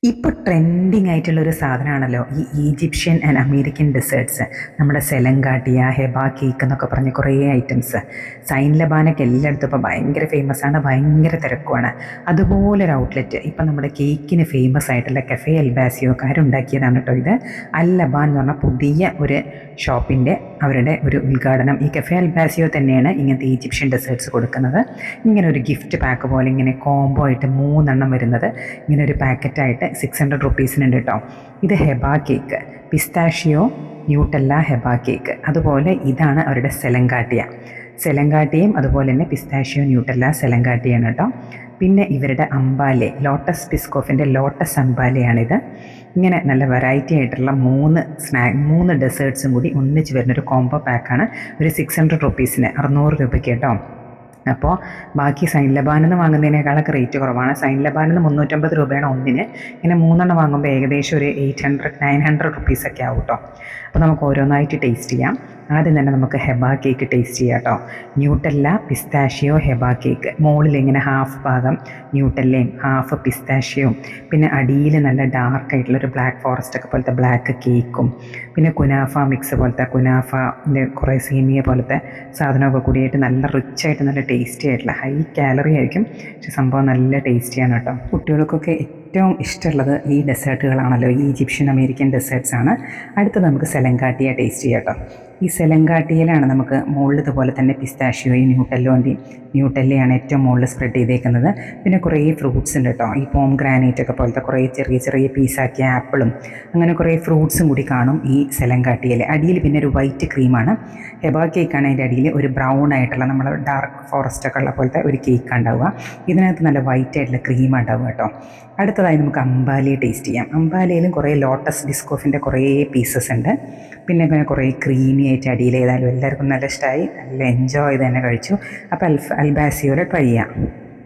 ഇപ്പോൾ ട്രെൻഡിങ് ആയിട്ടുള്ളൊരു സാധനമാണല്ലോ ഈ ഈജിപ്ഷ്യൻ ആൻഡ് അമേരിക്കൻ ഡെസേർട്ട്സ്. നമ്മുടെ സെലങ്കാട്ടിയ, ഹെബ കേക്ക് എന്നൊക്കെ പറഞ്ഞ് കുറേ ഐറ്റംസ്. സൈൻ ലബാനൊക്കെ എല്ലായിടത്തും ഇപ്പോൾ ഭയങ്കര ഫേമസ് ആണ്, ഭയങ്കര തിരക്കുമാണ്. അതുപോലൊരു ഔട്ട്ലെറ്റ് ഇപ്പം നമ്മുടെ കേക്കിന് ഫേമസ് ആയിട്ടുള്ള കഫേ അൽബാസിയോക്കാരുണ്ടാക്കിയതാണ് കേട്ടോ ഇത്. അൽ ലബാൻ എന്ന് പറഞ്ഞ പുതിയ ഒരു ഷോപ്പിൻ്റെ അവരുടെ ഒരു ഉദ്ഘാടനം. ഈ കഫേ അൽബാസിയോ തന്നെയാണ് ഇങ്ങനത്തെ ഈജിപ്ഷ്യൻ ഡെസേർട്ട്സ് കൊടുക്കുന്നത്. ഇങ്ങനെ ഒരു ഗിഫ്റ്റ് പാക്ക് പോലെ ഇങ്ങനെ കോംബോ ആയിട്ട് 3 വരുന്നത് ഇങ്ങനെ ഒരു പാക്കറ്റായിട്ട് 600 റുപ്പീസിനുണ്ട് കേട്ടോ. ഇത് ഹെബ കേക്ക്, പിസ്താഷിയോ ന്യൂട്ടല്ല ഹെബ കേക്ക്. അതുപോലെ ഇതാണ് അവരുടെ സെലങ്കാട്ടിയും അതുപോലെ തന്നെ പിസ്താഷിയോ ന്യൂട്ടല്ല സെലങ്കാട്ടിയാണ് കേട്ടോ. പിന്നെ ഇവരുടെ അംബാലെ, ലോട്ടസ് ബിസ്കോഫിൻ്റെ ലോട്ടസ് അംബാലയാണിത്. ഇങ്ങനെ നല്ല വെറൈറ്റി ആയിട്ടുള്ള 3 ഡെസേർട്ട്സും കൂടി ഒന്നിച്ച് വരുന്നൊരു കോംബോ പാക്കാണ്. ഒരു 600 റുപ്പീസിന്, 600 രൂപയ്ക്ക് കേട്ടോ. അപ്പോൾ ബാക്കി സൈൻ ലബാനിൽ നിന്ന് വാങ്ങുന്നതിനേക്കാളൊക്കെ റേറ്റ് കുറവാണ്. സൈൻ ലബാനിൽ നിന്ന് 350 രൂപയാണ് ഒന്നിന്. ഇങ്ങനെ 3 വാങ്ങുമ്പോൾ ഏകദേശം ഒരു 800-900 റുപ്പീസൊക്കെ ആവും കേട്ടോ. അപ്പോൾ നമുക്ക് ഓരോന്നായിട്ട് ടേസ്റ്റ് ചെയ്യാം. ആദ്യം തന്നെ നമുക്ക് ഹെബ കേക്ക് ടേസ്റ്റ് ചെയ്യാം കേട്ടോ. Nutella പിസ്താഷിയോ ഹെബ cake. മുകളിൽ ഇങ്ങനെ ഹാഫ് ഭാഗം ന്യൂട്ടല്ലയും ഹാഫ് പിസ്താഷിയോയും, പിന്നെ അടിയിൽ നല്ല ഡാർക്കായിട്ടുള്ളൊരു ബ്ലാക്ക് ഫോറസ്റ്റ് ഒക്കെ പോലത്തെ ബ്ലാക്ക് കേക്കും, പിന്നെ കുനാഫ മിക്സ് പോലത്തെ കുനാഫിൻ്റെ കുറേ സേമിയ പോലത്തെ സാധനമൊക്കെ കൂടിയായിട്ട് നല്ല റിച്ചായിട്ട് നല്ല ടേസ്റ്റി ആയിട്ടുള്ള ഹൈ കാലറി ആയിരിക്കും, പക്ഷെ സംഭവം നല്ല ടേസ്റ്റിയാണ് കേട്ടോ. കുട്ടികൾക്കൊക്കെ ഏറ്റവും ഇഷ്ടമുള്ളത് ഈ ഡെസേർട്ടുകളാണല്ലോ, ഈ ഈജിപ്ഷ്യൻ അമേരിക്കൻ ഡെസേർട്ട്സ് ആണ്. അടുത്തത് നമുക്ക് സെലങ്കാട്ടിയ ടേസ്റ്റ് ചെയ്യാം കേട്ടോ. ഈ സെലങ്കാട്ടിയിലാണ് നമുക്ക് മുകളിൽ ഇതുപോലെ തന്നെ പിസ്താഷിയോയും ന്യൂട്ടല്ലയാണ് ഏറ്റവും മുകളിൽ സ്പ്രെഡ് ചെയ്തേക്കുന്നത്. പിന്നെ കുറേ ഫ്രൂട്ട്സ് ഉണ്ട് കേട്ടോ. ഈ പോം ഗ്രാനൈറ്റ് ഒക്കെ പോലത്തെ കുറേ ചെറിയ ചെറിയ പീസാക്കിയ ആപ്പിളും അങ്ങനെ കുറേ ഫ്രൂട്ട്സും കൂടി കാണും ഈ സെലങ്കാട്ടിയിൽ. അടിയിൽ പിന്നെ ഒരു വൈറ്റ് ക്രീമാണ്. ഹെബ കേക്കാണ് അതിൻ്റെ അടിയിൽ ഒരു ബ്രൗൺ ആയിട്ടുള്ള നമ്മൾ ഡാർക്ക് ഫോറസ്റ്റ് ഒക്കെ ഉള്ള പോലത്തെ ഒരു കേക്ക് ഉണ്ടാവുക. ഇതിനകത്ത് നല്ല വൈറ്റ് ആയിട്ടുള്ള ക്രീം ഉണ്ടാവുക കേട്ടോ. അടുത്തതായി നമുക്ക് അംബാലയെ ടേസ്റ്റ് ചെയ്യാം. അംബാലയിലും കുറേ ലോട്ടസ് ബിസ്കോഫിൻ്റെ കുറേ പീസസ് ഉണ്ട്. പിന്നെ അങ്ങനെ കുറേ ക്രീമി ആയിട്ട് അടിയിൽ. ഏതായാലും എല്ലാവർക്കും നല്ല ഇഷ്ടമായി, നല്ല എൻജോയ് ചെയ്ത് തന്നെ കഴിച്ചു. അപ്പോൾ അൽബാസിയോടെ ട്രൈ ചെയ്യാം.